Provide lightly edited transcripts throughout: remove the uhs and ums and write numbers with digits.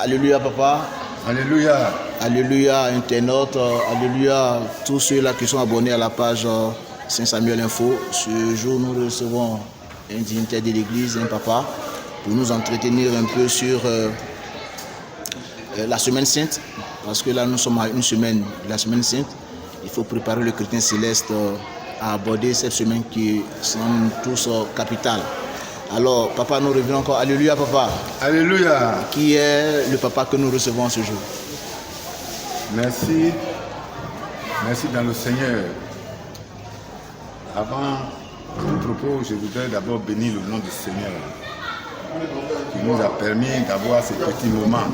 Alléluia, papa. Alléluia. Alléluia, internautes. Alléluia, tous ceux-là qui sont abonnés à la page Saint Samuel Info. Ce jour, nous recevons un dignitaire de l'église, un papa, pour nous entretenir un peu sur la semaine sainte. Parce que là, nous sommes à une semaine de la semaine sainte. Il faut préparer le chrétien céleste à aborder cette semaine qui sont tous capitales. Alors, papa, nous revenons encore. Alléluia, papa. Alléluia. Qui est le papa que nous recevons ce jour? Merci. Merci dans le Seigneur. Avant tout propos, je voudrais d'abord bénir le nom du Seigneur qui nous a permis d'avoir ce petit moment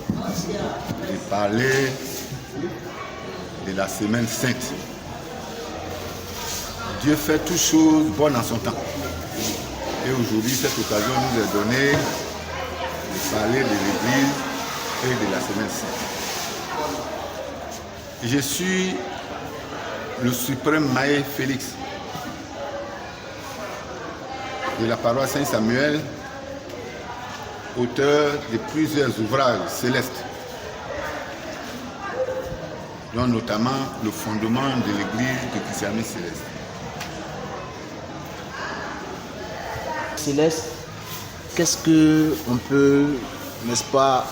de parler de la semaine sainte. Dieu fait toutes choses bonnes en son temps. Et aujourd'hui, cette occasion nous est donnée de parler de l'Église et de la semaine sainte. Je suis le suprême Maé Félix de la paroisse Saint Samuel, auteur de plusieurs ouvrages célestes, dont notamment le fondement de l'Église du christianisme céleste. Céleste, qu'est-ce que on peut, n'est-ce pas,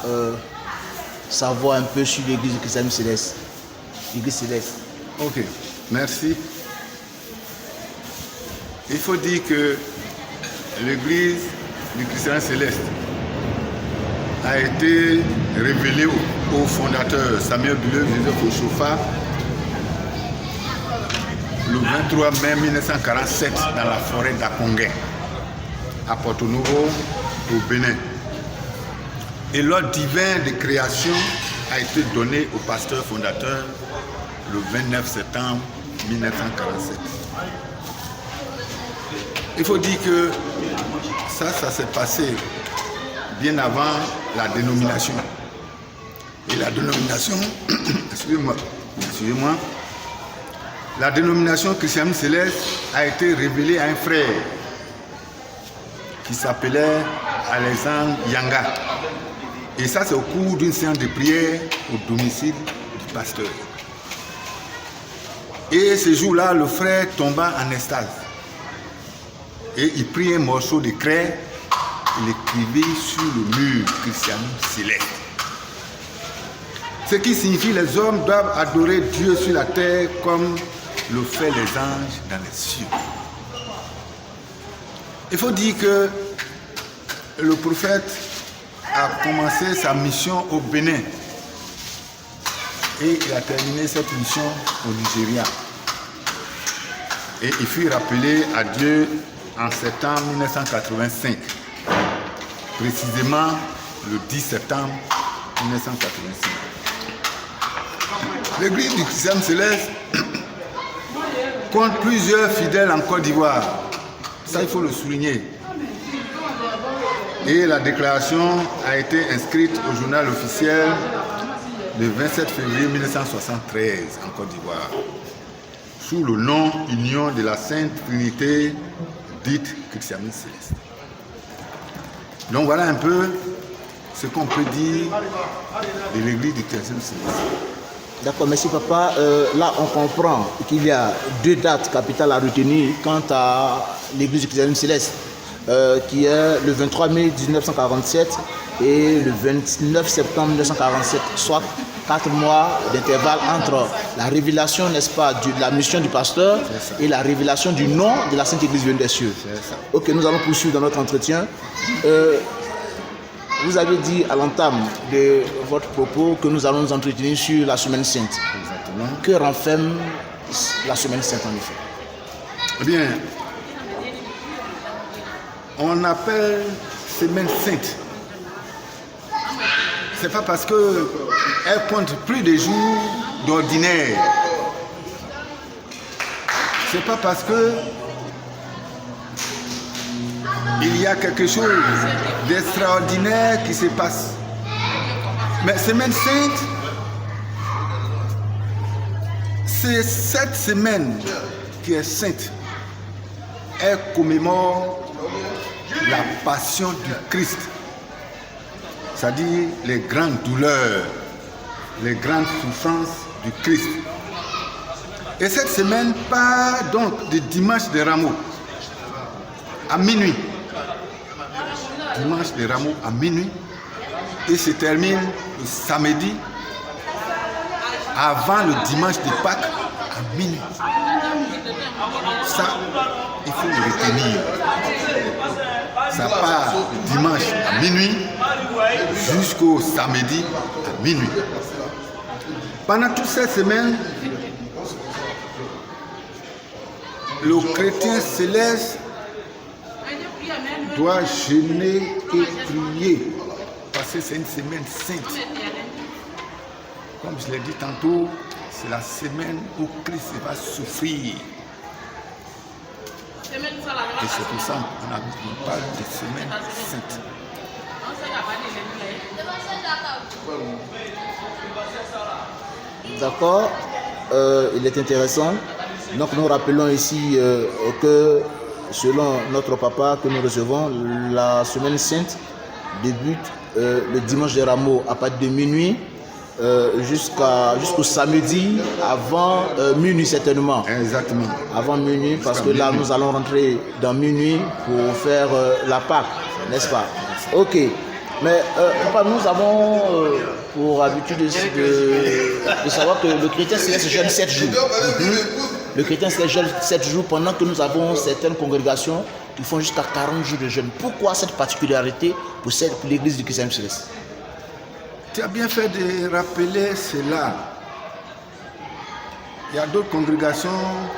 savoir un peu sur l'église du christianisme céleste? L'église céleste. Ok, merci. Il faut dire que l'église du christianisme céleste a été révélée au fondateur Samuel Buleux Joseph Ochofa le 23 mai 1947 dans la forêt d'Akongé, à Porto Novo, au Bénin. Et l'ordre divin de création a été donné au pasteur fondateur le 29 septembre 1947. Il faut dire que ça s'est passé bien avant la dénomination. Et la dénomination, excusez-moi, la dénomination christianisme céleste a été révélée à un frère qui s'appelait Alexandre Yanga. Et ça, c'est au cours d'une séance de prière au domicile du pasteur. Et ce jour-là, le frère tomba en extase. Et il prit un morceau de craie, il l'écrivit sur le mur christianisme céleste. Ce qui signifie que les hommes doivent adorer Dieu sur la terre comme le fait les anges dans les cieux. Il faut dire que le prophète a commencé sa mission au Bénin et il a terminé cette mission au Nigeria. Et il fut rappelé à Dieu en septembre 1985, précisément le 10 septembre 1985. L'église du christianisme céleste compte plusieurs fidèles en Côte d'Ivoire. Ça, il faut le souligner. Et la déclaration a été inscrite au journal officiel le 27 février 1973 en Côte d'Ivoire, sous le nom Union de la Sainte Trinité, dite christianisme céleste. Donc voilà un peu ce qu'on peut dire de l'église du christianisme céleste. D'accord, merci papa. Là, on comprend qu'il y a deux dates capitales à retenir quant à l'église du christianisme céleste, qui est le 23 mai 1947 et le 29 septembre 1947, soit 4 mois d'intervalle entre la révélation, n'est-ce pas, de la mission du pasteur et la révélation du nom de la Sainte Église venue des cieux. Ok, nous allons poursuivre dans notre entretien. Vous avez dit à l'entame de votre propos que nous allons nous entretenir sur la semaine sainte. Exactement. Que renferme la semaine sainte en effet? Eh bien, on appelle semaine sainte. C'est pas parce qu'elle compte plus de jours d'ordinaire. C'est pas parce que il y a quelque chose d'extraordinaire qui se passe. Mais semaine sainte, c'est cette semaine qui est sainte. Elle commémore la passion du Christ. c'est-à-dire les grandes douleurs, les grandes souffrances du Christ. Et cette semaine part donc du dimanche des Rameaux à minuit. Dimanche des Rameaux à minuit et se termine le samedi avant le dimanche de Pâques à minuit. Ça, il faut le retenir. Ça part le dimanche à minuit jusqu'au samedi à minuit. Pendant toute cette semaine, le chrétien céleste doit jeûner et prier parce que c'est une semaine sainte. Comme je l'ai dit tantôt, c'est la semaine où Christ va souffrir. Et c'est pour ça qu'on parle de semaine sainte. D'accord, il est intéressant. Donc nous rappelons ici que selon notre papa que nous recevons, la semaine sainte débute le dimanche des Rameaux à partir de minuit jusqu'au samedi avant minuit certainement. Exactement. Avant minuit parce que là nous allons rentrer dans minuit pour faire la Pâque, n'est-ce pas? Ok. Mais papa, nous avons pour habitude de savoir que le chrétien céleste jeûne 7 jours. Le chrétien céleste jeûne 7 jours pendant que nous avons certaines congrégations qui font jusqu'à 40 jours de jeûne. Pourquoi cette particularité pour l'église du chrétien céleste? Tu as bien fait de rappeler cela. Il y a d'autres congrégations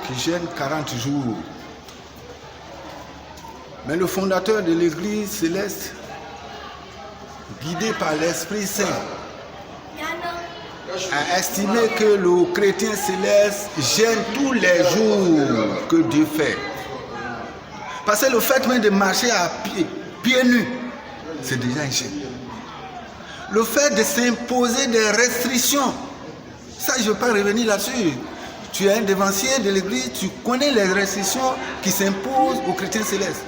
qui jeûnent 40 jours. Mais le fondateur de l'église céleste, guidé par l'Esprit Saint, a estimé que le chrétien céleste gêne tous les jours que Dieu fait. Parce que le fait même de marcher à pieds nus, c'est déjà un gêne. Le fait de s'imposer des restrictions, ça je ne veux pas revenir là-dessus. Tu es un dévancier de l'église, tu connais les restrictions qui s'imposent aux chrétiens célestes.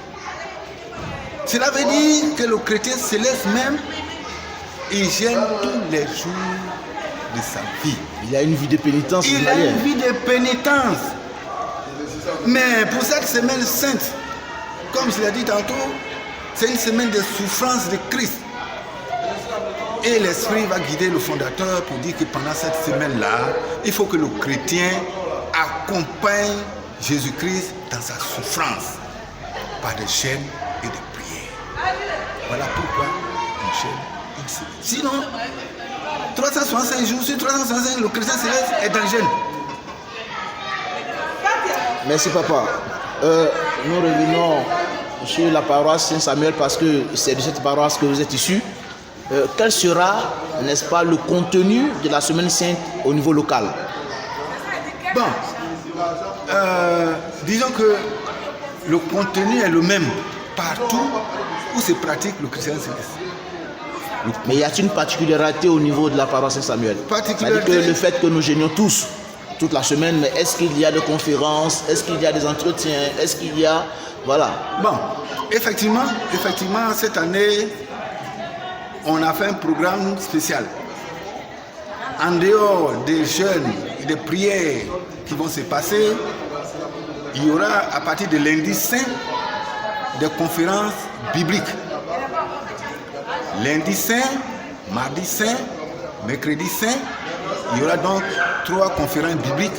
Cela veut dire que le chrétien céleste même, il gêne tous les jours de sa vie. Il a une vie de pénitence. Il a une vie de pénitence. Mais pour cette semaine sainte, comme je l'ai dit tantôt, c'est une semaine de souffrance de Christ. Et l'Esprit va guider le fondateur pour dire que pendant cette semaine-là, il faut que le chrétien accompagne Jésus-Christ dans sa souffrance par des chaînes et des prières. Voilà pourquoi on chaîne une semaine. Sinon, 365 jours sur 365, le chrétien céleste est dans le jeûne. Merci papa. Nous revenons sur la paroisse Saint-Samuel parce que c'est de cette paroisse que vous êtes issus. Quel sera, n'est-ce pas, le contenu de la semaine sainte au niveau local? Bon, disons que le contenu est le même partout où se pratique le chrétien céleste. Mais y a-t-il une particularité au niveau de la paroisse Saint-Samuel? C'est-à-dire que le fait que nous gênions tous toute la semaine, mais est-ce qu'il y a des conférences? Est-ce qu'il y a des entretiens? Est-ce qu'il y a... Voilà. Bon, effectivement, cette année, on a fait un programme spécial. En dehors des jeûnes et des prières qui vont se passer, il y aura à partir de lundi saint des conférences bibliques. Lundi saint, mardi saint, mercredi saint, il y aura donc 3 conférences bibliques.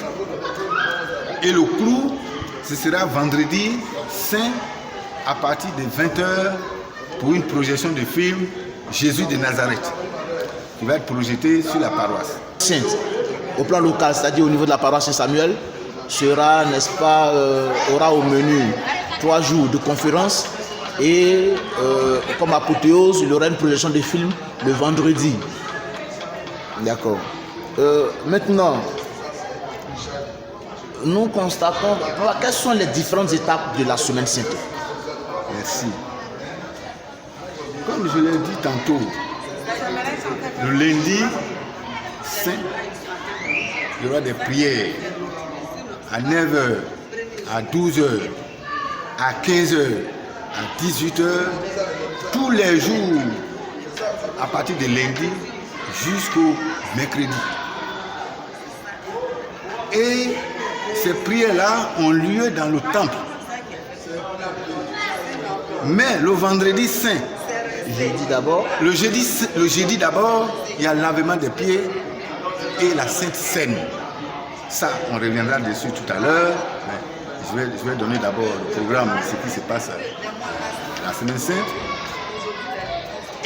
Et le clou, ce sera vendredi saint à partir de 20h pour une projection de film Jésus de Nazareth, qui va être projeté sur la paroisse. Sainte, au plan local, c'est-à-dire au niveau de la paroisse Saint-Samuel, sera, n'est-ce pas, aura au menu 3 jours de conférence et comme apothéose, il y aura une projection de film le vendredi. D'accord. Maintenant, nous constatons quelles sont les différentes étapes de la semaine sainte. Merci. Comme je l'ai dit tantôt, le lundi saint, il y aura des prières à 9h, à 12h, à 15h, à 18h, tous les jours à partir de lundi jusqu'au mercredi. Et ces prières-là ont lieu dans le temple. Mais le vendredi saint, Jeudi d'abord. le jeudi d'abord, il y a le lavement des pieds et la Sainte Seine. Ça, on reviendra dessus tout à l'heure. Je vais donner d'abord le programme de ce qui se passe la semaine sainte.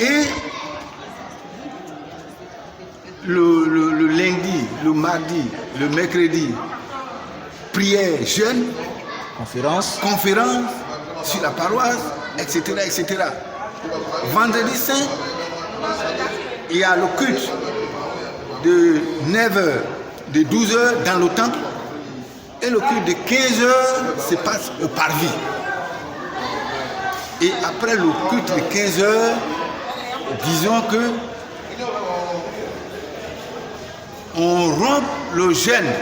Et le lundi, le mardi, le mercredi, prière, jeûne, Conférence. conférence sur la paroisse, etc., etc. Vendredi saint, il y a le culte de 9h, de 12h dans le temple, et le culte de 15h se passe au parvis. Et après le culte de 15h, disons que on rompt le jeûne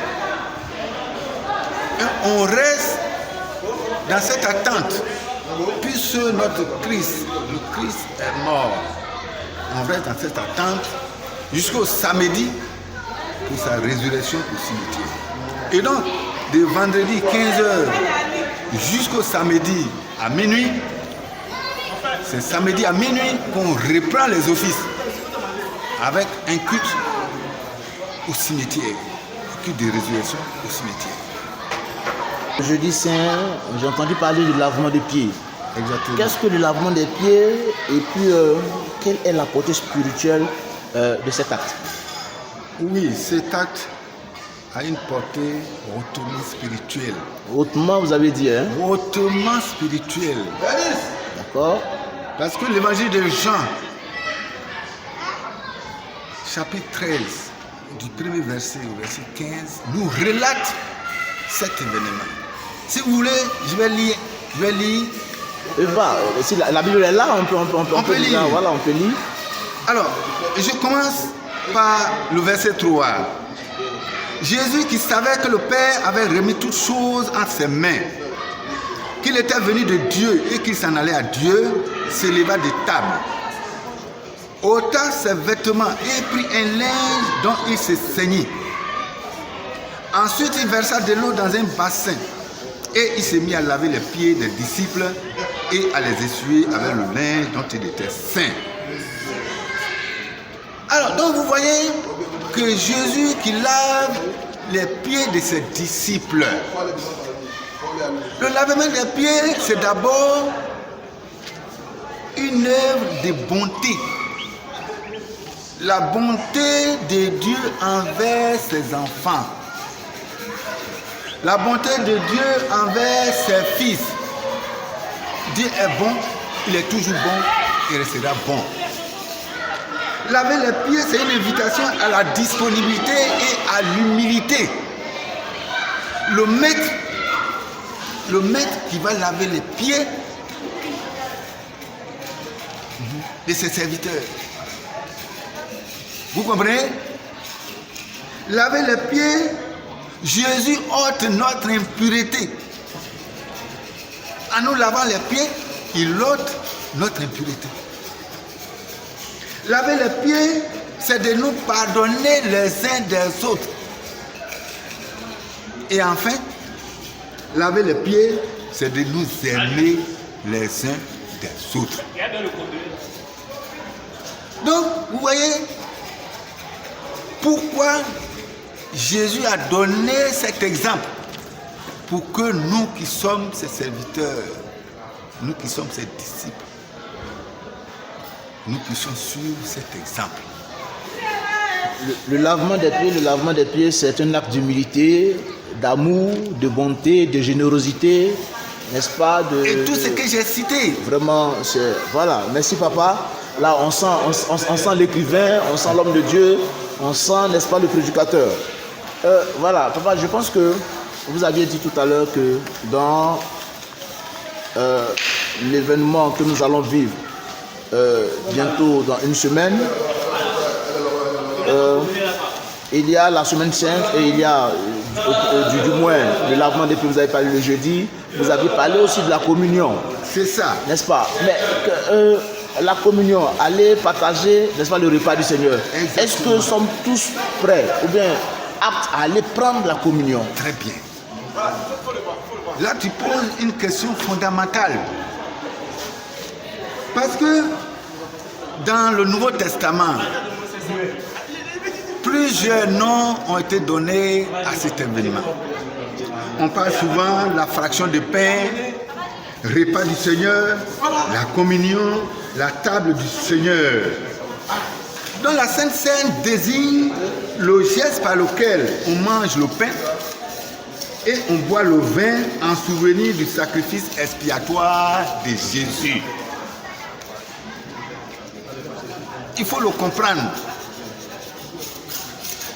et on reste dans cette attente, puisque notre Christ, le Christ est mort. On reste dans cette attente jusqu'au samedi pour sa résurrection au cimetière. Et donc, de vendredi 15h jusqu'au samedi à minuit, c'est samedi à minuit qu'on reprend les offices avec un culte au cimetière, un culte de résurrection au cimetière. Jeudi saint, j'ai entendu parler du lavement des pieds. Exactement. Qu'est-ce que le lavement des pieds et puis quelle est la portée spirituelle de cet acte? Oui, cet acte a une portée hautement spirituelle. Hautement, vous avez dit, hein? Hautement spirituelle. D'accord? Parce que l'évangile de Jean, chapitre 13, du premier verset au verset 15, nous relate cet événement. Si vous voulez, je vais lire. Si la Bible est là, on peut lire. lire. Voilà, on peut lire. Alors, je commence par le verset 3. Jésus, qui savait que le Père avait remis toutes choses entre ses mains, qu'il était venu de Dieu et qu'il s'en allait à Dieu, se leva de table, ôta ses vêtements et prit un linge dont il se ceignit. Ensuite, il versa de l'eau dans un bassin et il s'est mis à laver les pieds des disciples et à les essuyer avec le linge dont il était saint. Alors, donc vous voyez que Jésus qui lave les pieds de ses disciples. Le lavement des pieds, c'est d'abord une œuvre de bonté. La bonté de Dieu envers ses enfants. La bonté de Dieu envers ses fils. Dieu est bon, il est toujours bon, il restera bon. Laver les pieds, c'est une invitation à la disponibilité et à l'humilité. Le maître qui va laver les pieds de ses serviteurs. Vous comprenez? Laver les pieds, Jésus ôte notre impureté. En nous lavant les pieds, il ôte notre impureté. Laver les pieds, c'est de nous pardonner les uns des autres. Et enfin, laver les pieds, c'est de nous aimer les uns des autres. Donc, vous voyez, pourquoi Jésus a donné cet exemple? Pour que nous qui sommes ses serviteurs, nous qui sommes ses disciples, nous puissions suivre cet exemple. Le lavement des pieds, c'est un acte d'humilité, d'amour, de bonté, de générosité, n'est-ce pas? Et tout ce que j'ai cité. Vraiment, c'est... Voilà, merci papa. Là, on sent l'écrivain, on sent l'homme de Dieu, on sent, n'est-ce pas, le prédicateur. Voilà, papa, je pense que vous aviez dit tout à l'heure que dans l'événement que nous allons vivre bientôt dans une semaine, il y a la semaine sainte et il y a du moins le lavement des pieds. Vous avez parlé le jeudi, vous avez parlé aussi de la communion. C'est ça. N'est-ce pas? Mais la communion, aller partager, n'est-ce pas, le repas du Seigneur. Exactement. Est-ce que nous sommes tous prêts ou bien aptes à aller prendre la communion? Très bien. Là, tu poses une question fondamentale. Parce que dans le Nouveau Testament, plusieurs noms ont été donnés à cet événement. On parle souvent de la fraction de pain, repas du Seigneur, la communion, la table du Seigneur. Donc la Sainte Seine désigne le geste par lequel on mange le pain et on boit le vin en souvenir du sacrifice expiatoire de Jésus. Il faut le comprendre.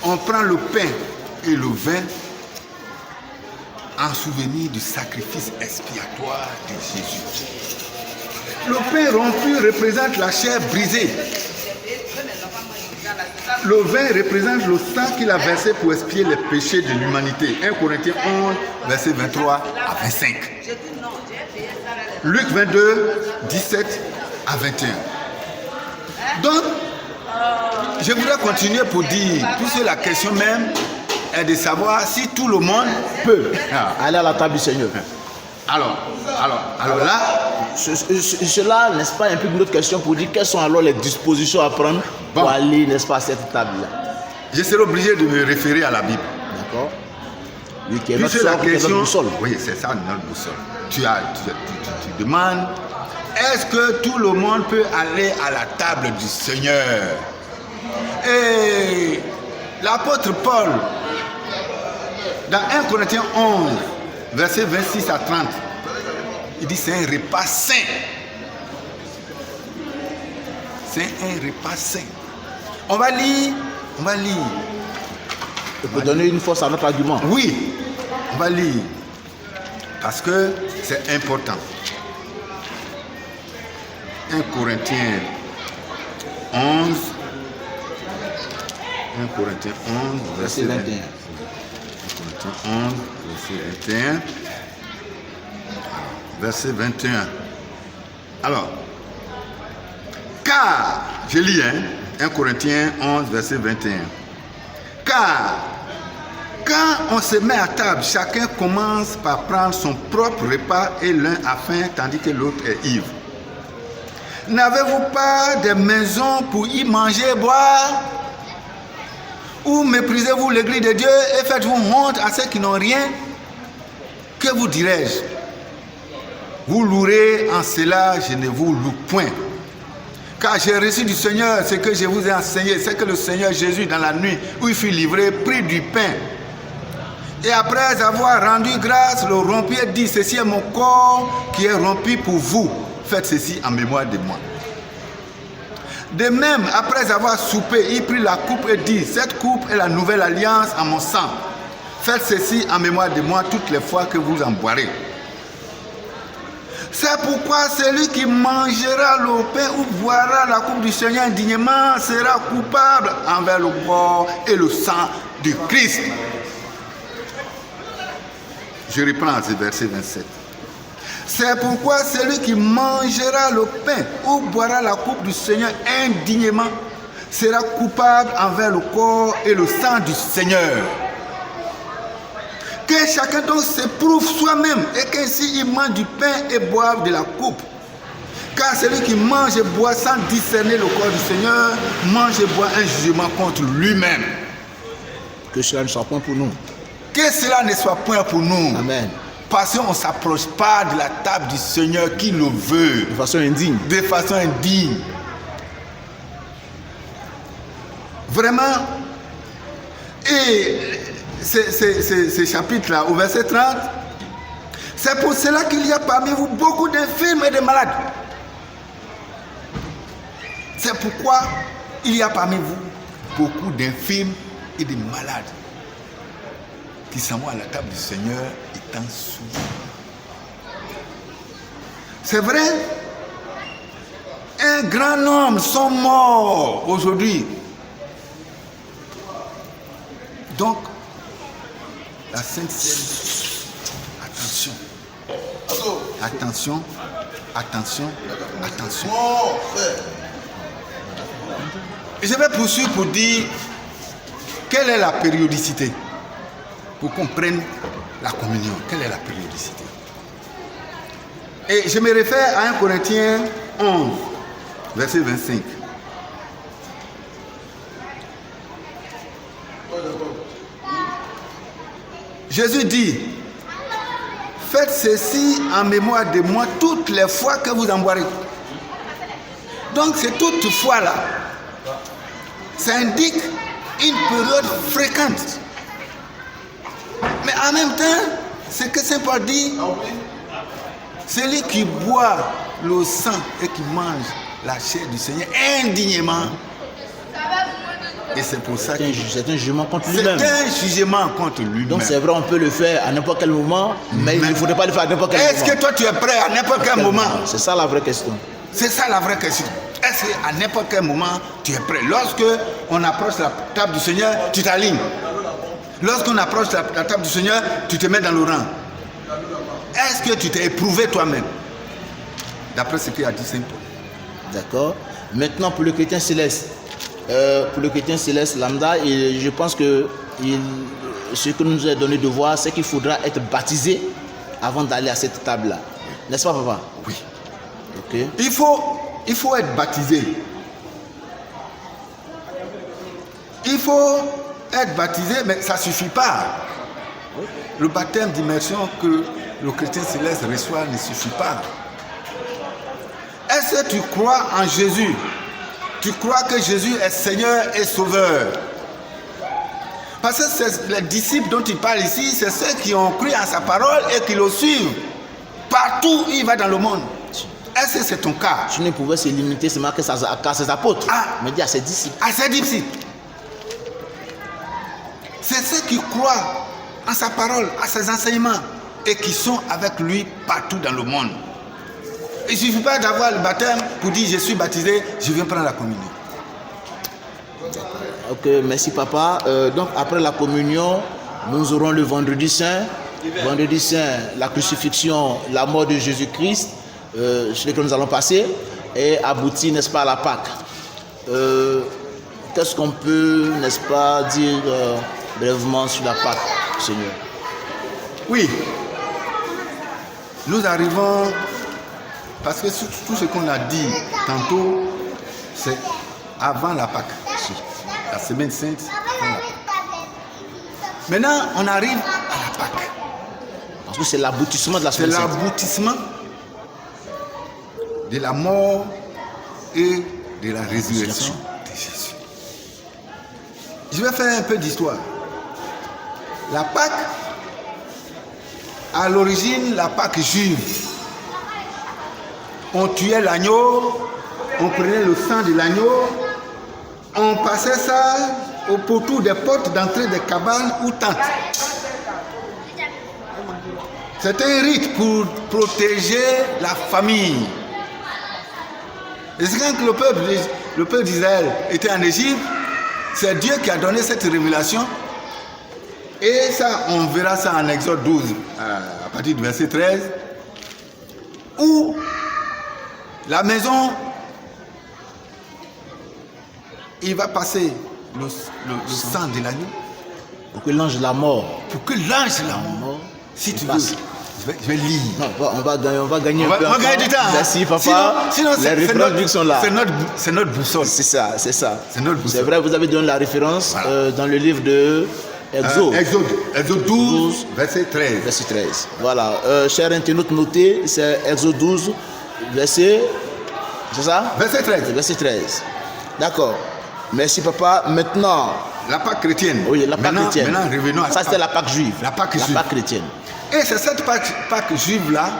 On prend le pain et le vin en souvenir du sacrifice expiatoire de Jésus. Le pain rompu représente la chair brisée. Le vin représente le sang qu'il a versé pour expier les péchés de l'humanité. 1 Corinthiens 11, versets 23 à 25. Luc 22, 17 à 21. Donc, je voudrais continuer pour dire, puisque la question même est de savoir si tout le monde peut aller à la table du Seigneur. Alors là, cela, n'est-ce pas, implique une autre question pour dire quelles sont alors les dispositions à prendre pour aller, n'est-ce pas, à cette table-là. Je serai obligé de me référer à la Bible. D'accord. Oui, qui est notre Puisque la question, boussole. oui, c'est ça notre boussole. Tu demandes, est-ce que tout le monde peut aller à la table du Seigneur? Et l'apôtre Paul, dans 1 Corinthiens 11, versets 26 à 30, il dit c'est un repas saint. C'est un repas saint. On va lire. On peut donner une force à notre argument. Oui, on va lire. Parce que c'est important. 1 Corinthiens 11, verset 21. 1 Corinthiens 11, verset 21. Verset 21. Alors, car, je lis, 1 Corinthiens 11, verset 21. Car, quand on se met à table, chacun commence par prendre son propre repas et l'un a faim tandis que l'autre est ivre. N'avez-vous pas des maisons pour y manger et boire? Ou méprisez-vous l'église de Dieu et faites-vous honte à ceux qui n'ont rien? Que vous dirais-je? Vous louerez en cela, je ne vous loue point. Car j'ai reçu du Seigneur ce que je vous ai enseigné, c'est que le Seigneur Jésus, dans la nuit où il fut livré, prit du pain. Et après avoir rendu grâce, le rompit et dit, ceci est mon corps qui est rompu pour vous. Faites ceci en mémoire de moi. De même, après avoir soupé, il prit la coupe et dit, cette coupe est la nouvelle alliance en mon sang. Faites ceci en mémoire de moi toutes les fois que vous en boirez. C'est pourquoi celui qui mangera le pain ou boira la coupe du Seigneur indignement sera coupable envers le corps et le sang du Christ. Je reprends ce verset 27. C'est pourquoi celui qui mangera le pain ou boira la coupe du Seigneur indignement sera coupable envers le corps et le sang du Seigneur. Que chacun donc s'éprouve soi-même et qu'ainsi il mange du pain et boive de la coupe. Car celui qui mange et boit sans discerner le corps du Seigneur mange et boit un jugement contre lui-même. Que cela ne soit point pour nous. Que cela ne soit point pour nous. Amen. Parce qu'on ne s'approche pas de la table du Seigneur qui le veut. De façon indigne. De façon indigne. Vraiment. Et ces chapitres-là, au verset 30, c'est pour cela qu'il y a parmi vous beaucoup d'infirmes et de malades. C'est pourquoi il y a parmi vous beaucoup d'infirmes et de malades qui s'en vont à la table du Seigneur étant sourds. C'est vrai, un grand nombre sont morts aujourd'hui. Donc, la Sainte Seine, attention, Attention, attention. Et je vais poursuivre pour dire quelle est la périodicité. Pour qu'on prenne la communion. Quelle est la périodicité? Et je me réfère à 1 Corinthiens 11, verset 25. Jésus dit, faites ceci en mémoire de moi toutes les fois que vous en boirez. Donc c'est toutefois là. Ça indique une période fréquente. Mais en même temps, ce que Saint Paul dit, celui qui boit le sang et qui mange la chair du Seigneur indignement. Et c'est pour ça que c'est un jugement contre lui-même. C'est un jugement contre lui-même. Donc c'est vrai, on peut le faire à n'importe quel moment, mais il ne faudrait pas le faire à n'importe quel moment. Est-ce que toi tu es prêt à n'importe quel moment? C'est ça la vraie question. C'est ça la vraie question. Est-ce qu'à n'importe quel moment tu es prêt? Lorsque on approche la table du Seigneur, tu t'alignes. Lorsqu'on approche la table du Seigneur, tu te mets dans le rang. Est-ce que tu t'es éprouvé toi-même? D'après ce qu'il a dit Saint Paul. D'accord. Maintenant pour le chrétien céleste. Lambda, et je pense que ce que nous a donné de voir, c'est qu'il faudra être baptisé avant d'aller à cette table-là. N'est-ce pas, papa? Oui. Ok. Il faut être baptisé. Il faut être baptisé, mais ça ne suffit pas. Le baptême d'immersion que le chrétien céleste reçoit ne suffit pas. Est-ce que tu crois en Jésus? Tu crois que Jésus est Seigneur et Sauveur? Parce que c'est les disciples dont il parle ici, c'est ceux qui ont cru en sa parole et qui le suivent. Partout où il va dans le monde. Est-ce que c'est ton cas? Tu ne pouvais se limiter seulement à ses apôtres. Mais dis à ses disciples. À ses disciples. C'est ceux qui croient en sa parole, à ses enseignements et qui sont avec lui partout dans le monde. Il ne suffit pas d'avoir le baptême pour dire je suis baptisé, je viens prendre la communion. Ok, merci papa. Donc après la communion, nous aurons le vendredi saint. Vendredi saint, la crucifixion, la mort de Jésus-Christ, sur lequel nous allons passer, et aboutir, n'est-ce pas, à la Pâque. Qu'est-ce qu'on peut, n'est-ce pas, dire brièvement sur la Pâque, Seigneur? Oui. Nous arrivons, parce que tout ce qu'on a dit tantôt, c'est avant la Pâque. La semaine sainte, avant la Pâque. Maintenant, on arrive à la Pâque. Parce que c'est l'aboutissement de la semaine sainte. C'est l'aboutissement de la mort et de la résurrection de Jésus. Je vais faire un peu d'histoire. La Pâque, à l'origine, la Pâque juive. On tuait l'agneau, on prenait le sang de l'agneau, on passait ça au poteau des portes d'entrée des cabanes ou tentes. C'était un rite pour protéger la famille. Et c'est quand le peuple d'Israël était en Égypte, c'est Dieu qui a donné cette révélation. Et ça, on verra ça en Exode 12, à partir du verset 13, où la maison, il va passer le sang de l'agneau. Pour que l'ange de la mort. Pour que l'ange de la mort, si tu veux, je vais lire. Non, on va gagner un peu. On va gagner du temps. Merci papa. Sinon les références sont là. C'est notre boussole. C'est ça. C'est notre boussole. C'est vrai, vous avez donné la référence dans le livre de Exode. Exode 12, verset 13. Verset 13. Voilà. Chers internautes, notez, c'est Exode 12, verset. C'est ça? Verset 13. Verset 13. D'accord. Merci papa. Maintenant. La Pâque chrétienne. Oui, la Pâque chrétienne. Maintenant, revenons à ça. C'était la Pâque juive. La Pâque juive. La Pâque chrétienne. Et c'est cette Pâque juive-là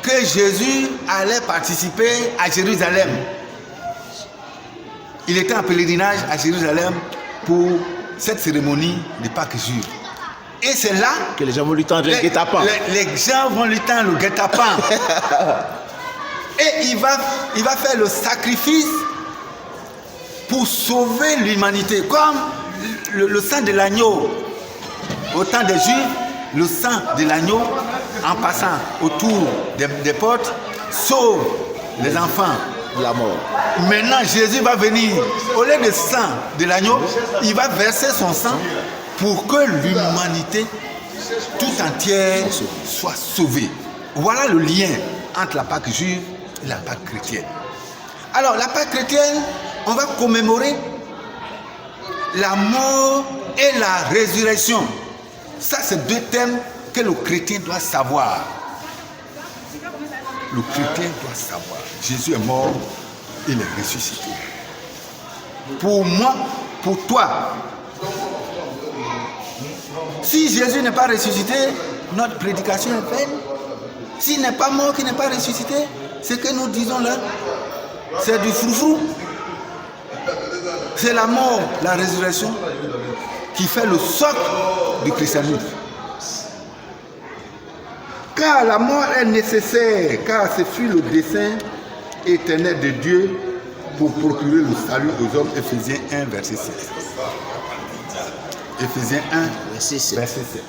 que Jésus allait participer à Jérusalem. Il était en pèlerinage à Jérusalem pour cette cérémonie de Pâques juive. Et c'est là que les gens vont lui tendre le guet-apens. Les gens vont lui tendre le guet-apens. Et il va faire le sacrifice pour sauver l'humanité. Comme le sang de l'agneau, au temps des Juifs, le sang de l'agneau, en passant autour des portes, sauve les enfants de la mort. Maintenant, Jésus va venir. Au lieu de sang de l'agneau, il va verser son sang pour que l'humanité tout entière soit sauvée. Voilà le lien entre la Pâque juive et la Pâque chrétienne. Alors, la Pâque chrétienne, on va commémorer la mort et la résurrection. Ça, c'est deux thèmes que le chrétien doit savoir. Le chrétien doit savoir. Jésus est mort, il est ressuscité. Pour moi, pour toi, si Jésus n'est pas ressuscité, notre prédication est vaine. S'il n'est pas mort, qu'il n'est pas ressuscité, ce que nous disons là, c'est du froufrou. C'est la mort, la résurrection, qui fait le socle du christianisme. Car la mort est nécessaire, car ce fut le dessein éternel de Dieu pour procurer le salut aux hommes. Éphésiens 1, verset 7. Éphésiens 1, verset 7.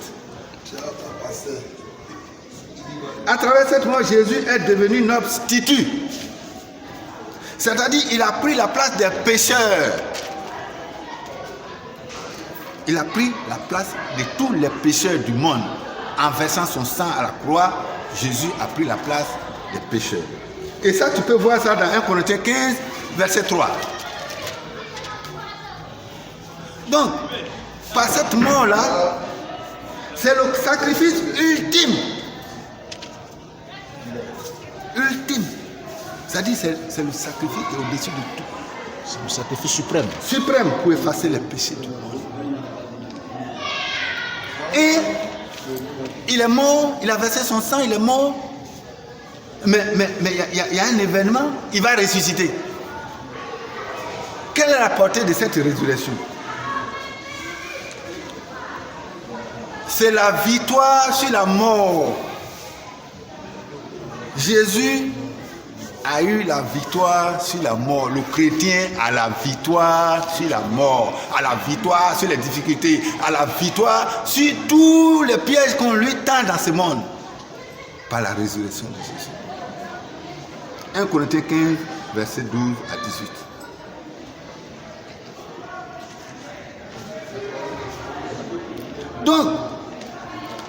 À travers cette mort, Jésus est devenu notre substitut. C'est-à-dire, il a pris la place des pécheurs. Il a pris la place de tous les pécheurs du monde. En versant son sang à la croix, Jésus a pris la place des pécheurs. Et ça, tu peux voir ça dans 1 Corinthiens 15, verset 3. Donc, par cette mort-là, c'est le sacrifice ultime. Ultime. C'est-à-dire, c'est le sacrifice qui est au-dessus de tout. C'est le sacrifice suprême. Suprême pour effacer les péchés du monde. Et il est mort, il a versé son sang, il est mort. Mais il y a un événement, il va ressusciter. Quelle est la portée de cette résurrection? C'est la victoire sur la mort. Jésus a eu la victoire sur la mort. Le chrétien a la victoire sur la mort, a la victoire sur les difficultés, a la victoire sur tous les pièges qu'on lui tend dans ce monde par la résurrection de Jésus. 1 Corinthiens 15, verset 12 à 18. Donc,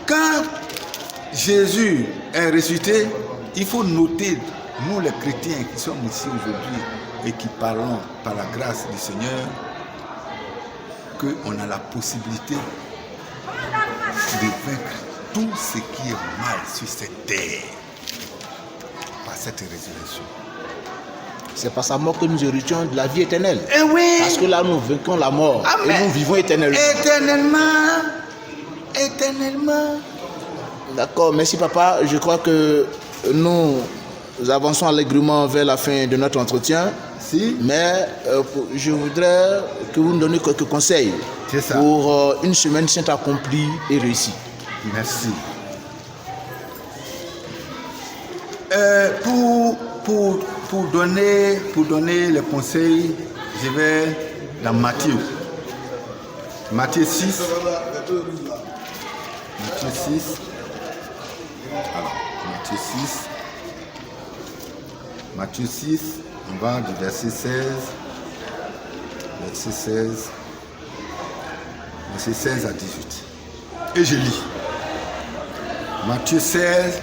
quand Jésus est ressuscité, il faut noter, nous les chrétiens qui sommes ici aujourd'hui et qui parlons par la grâce du Seigneur, qu'on a la possibilité de vaincre tout ce qui est mal sur cette terre par cette résurrection. C'est par sa mort que nous héritons de la vie éternelle. Et oui! Parce que là, nous vainquons la mort. Amen. Et nous vivons éternellement. Éternellement. D'accord, merci papa. Je crois que nous avançons allègrement vers la fin de notre entretien. Si. Mais je voudrais que vous nous donniez quelques conseils pour une semaine sainte accomplie et réussie. Merci. Pour donner les conseils, je vais dans Matthieu. Matthieu 6. Matthieu 6. Alors, Matthieu 6. Matthieu 6, on va du verset 16. Verset 16 à 18. Et je lis. Matthieu 16.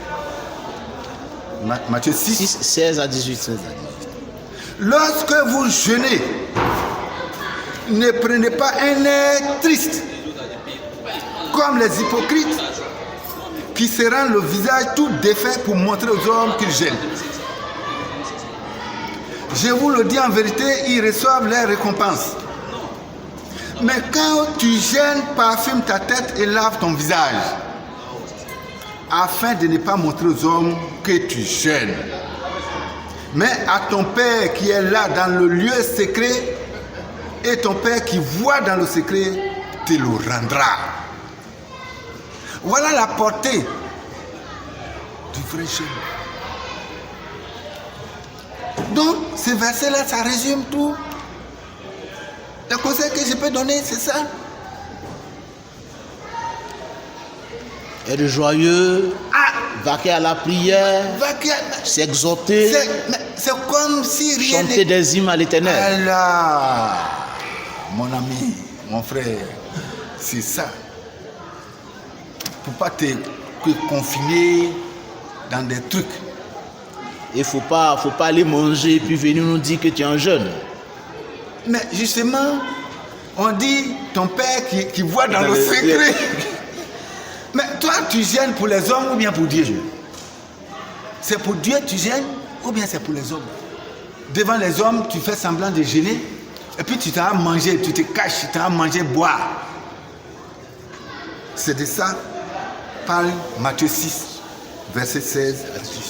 Matthieu 6, 16 à 18. Lorsque vous jeûnez, ne prenez pas un air triste, comme les hypocrites, qui se rendent le visage tout défait pour montrer aux hommes qu'ils gênent. Je vous le dis en vérité, ils reçoivent leur récompense. Mais quand tu gênes, parfume ta tête et lave ton visage, afin de ne pas montrer aux hommes que tu jeûnes. Mais à ton Père qui est là dans le lieu secret, et ton Père qui voit dans le secret, te le rendra. Voilà la portée du vrai jeûne. Donc, ce verset-là, ça résume tout. Le conseil que je peux donner, c'est ça. Être joyeux, Vaquer à la prière, s'exhorter, c'est comme si rien chanter des hymnes à l'Éternel. Allah, mon ami, mon frère, c'est ça. Pour pas te confiner dans des trucs. Il ne faut pas aller manger et puis venir nous dire que tu es un jeune. Mais justement, on dit ton père qui voit dans le secret. Mais toi, tu gênes pour les hommes ou bien pour Dieu? C'est pour Dieu que tu gênes ou bien c'est pour les hommes? Devant les hommes, tu fais semblant de gêner et puis tu t'en vas manger, tu te caches, tu t'en vas manger, boire. C'est de ça parle Matthieu 6, verset 16 à 18.